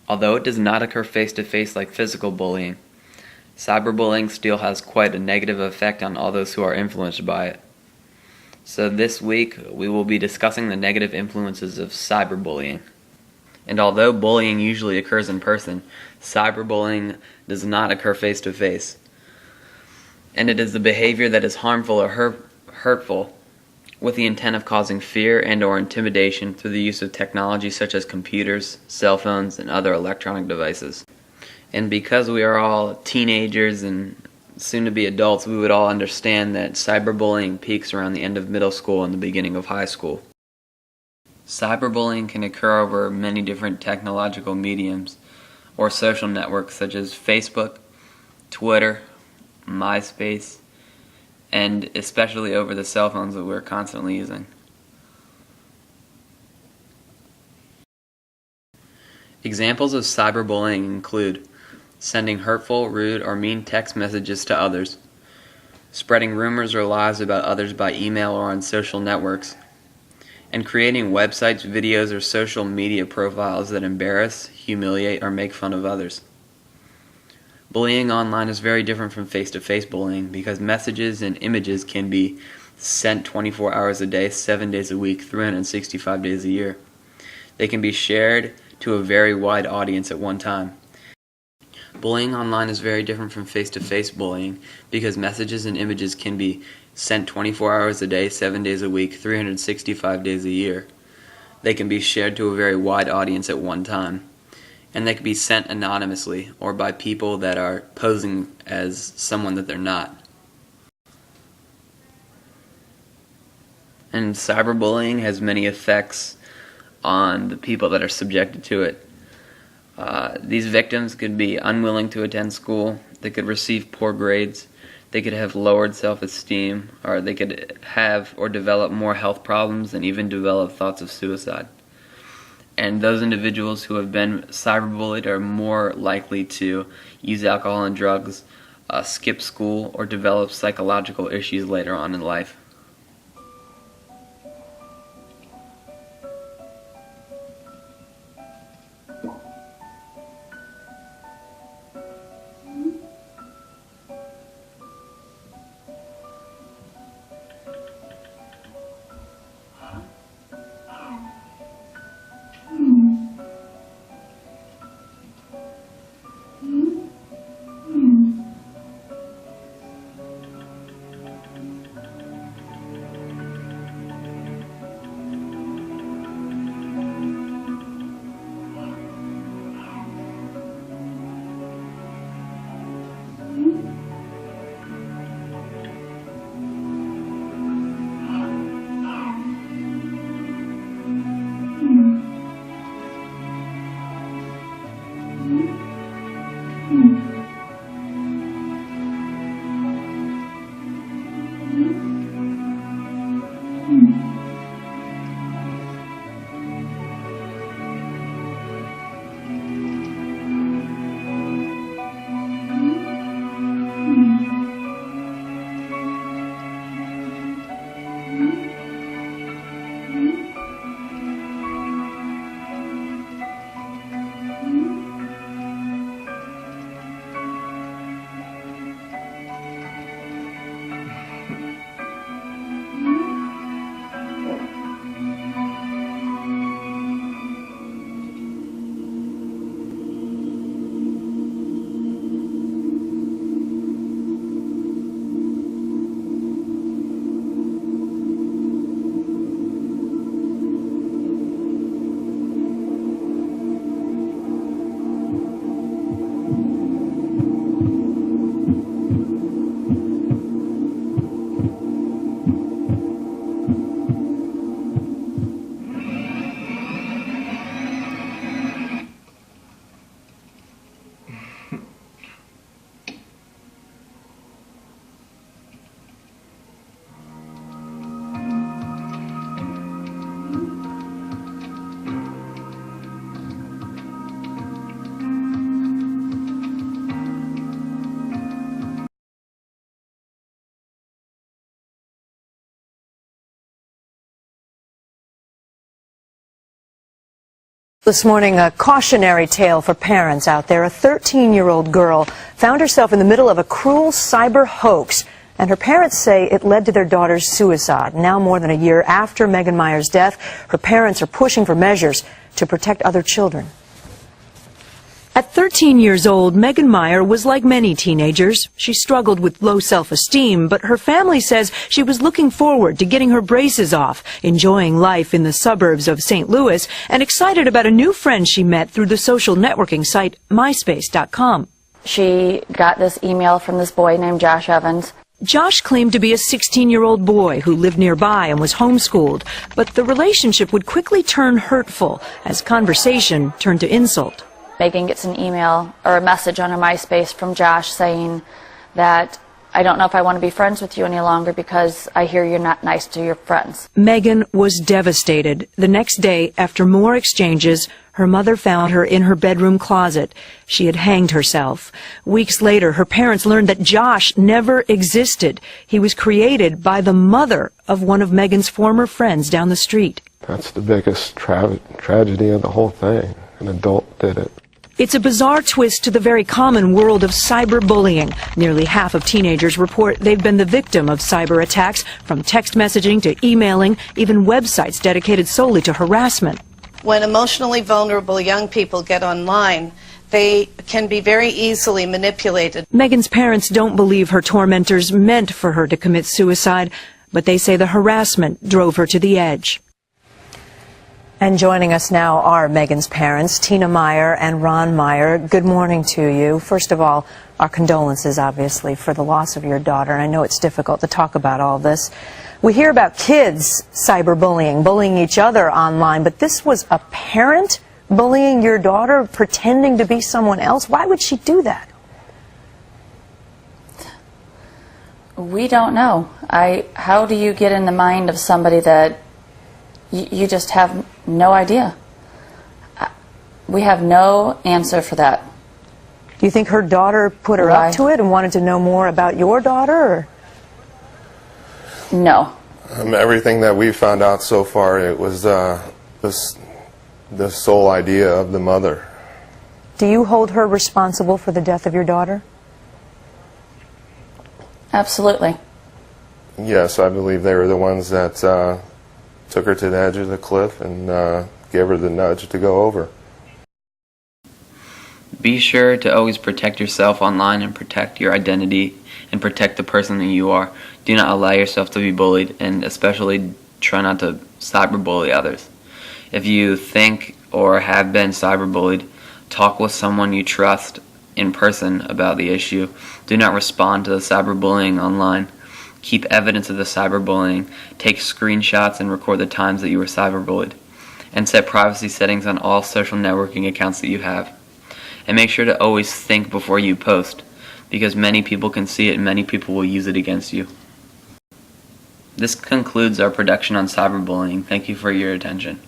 Although it does not occur face-to-face like physical bullying, cyberbullying still has quite a negative effect on all those who are influenced by it. So this week, we will be discussing the negative influences of cyberbullying. And although bullying usually occurs in person, cyberbullying does not occur face-to-face. And it is the behavior that is harmful or hurtful with the intent of causing fear and or intimidation through the use of technology such as computers, cell phones, and other electronic devices. And because we are all teenagers and soon to be adults, we would all understand that cyberbullying peaks around the end of middle school and the beginning of high school. Cyberbullying can occur over many different technological mediums or social networks such as Facebook, Twitter, MySpace, and especially over the cell phones that we're constantly using. Examples of cyberbullying include sending hurtful, rude, or mean text messages to others, spreading rumors or lies about others by email or on social networks, and creating websites, videos, or social media profiles that embarrass, humiliate, or make fun of others. Bullying online is very different from face-to-face bullying because messages and images can be sent 24 hours a day, 7 days a week, 365 days a year. They can be shared to a very wide audience at one time. Bullying online is very different from face-to-face bullying because messages and images can be sent 24 hours a day, 7 days a week, 365 days a year. They can be shared to a very wide audience at one time. And they can be sent anonymously or by people that are posing as someone that they're not. And cyberbullying has many effects on the people that are subjected to it. These victims could be unwilling to attend school, they could receive poor grades, they could have lowered self-esteem, or they could have or develop more health problems and even develop thoughts of suicide. And those individuals who have been cyberbullied are more likely to use alcohol and drugs, skip school, or develop psychological issues later on in life. This morning, a cautionary tale for parents out there. A 13-year-old girl found herself in the middle of a cruel cyber hoax, and her parents say it led to their daughter's suicide. Now, more than a year after Megan Meyer's death, her parents are pushing for measures to protect other children. At 13 years old, Megan Meyer was like many teenagers. She struggled with low self-esteem, but her family says she was looking forward to getting her braces off, enjoying life in the suburbs of St. Louis, and excited about a new friend she met through the social networking site MySpace.com. She got this email from this boy named Josh Evans. Josh claimed to be a 16-year-old boy who lived nearby and was homeschooled, but the relationship would quickly turn hurtful as conversation turned to insult. Megan gets an email or a message on her MySpace from Josh saying that, "I don't know if I want to be friends with you any longer because I hear you're not nice to your friends." Megan was devastated. The next day, after more exchanges, her mother found her in her bedroom closet. She had hanged herself. Weeks later, her parents learned that Josh never existed. He was created by the mother of one of Megan's former friends down the street. That's the biggest tragedy of the whole thing. An adult did it. It's a bizarre twist to the very common world of cyberbullying. Nearly half of teenagers report they've been the victim of cyber attacks, from text messaging to emailing, even websites dedicated solely to harassment. When emotionally vulnerable young people get online, they can be very easily manipulated. Megan's parents don't believe her tormentors meant for her to commit suicide, but they say the harassment drove her to the edge. And joining us now are Megan's parents, Tina Meyer and Ron Meyer. Good morning to you. First of all, our condolences, obviously, for the loss of your daughter. I know it's difficult to talk about all this. We hear about kids cyberbullying, bullying each other online, but this was a parent bullying your daughter, pretending to be someone else. Why would she do that? We don't know. How do you get in the mind of somebody that you just have no idea? We have no answer for that. Do you think her daughter put her Why? up to it and wanted to know more about your daughter? Or? No. Everything that we found out so far, it was the sole idea of the mother. Do you hold her responsible for the death of your daughter? Absolutely. Yes, I believe they were the ones that took her to the edge of the cliff and gave her the nudge to go over. Be sure to always protect yourself online and protect your identity and protect the person that you are. Do not allow yourself to be bullied, and especially try not to cyberbully others. If you think or have been cyberbullied, talk with someone you trust in person about the issue. Do not respond to the cyberbullying online. Keep evidence of the cyberbullying. Take screenshots and record the times that you were cyberbullied. And set privacy settings on all social networking accounts that you have. And make sure to always think before you post, because many people can see it and many people will use it against you. This concludes our production on cyberbullying. Thank you for your attention.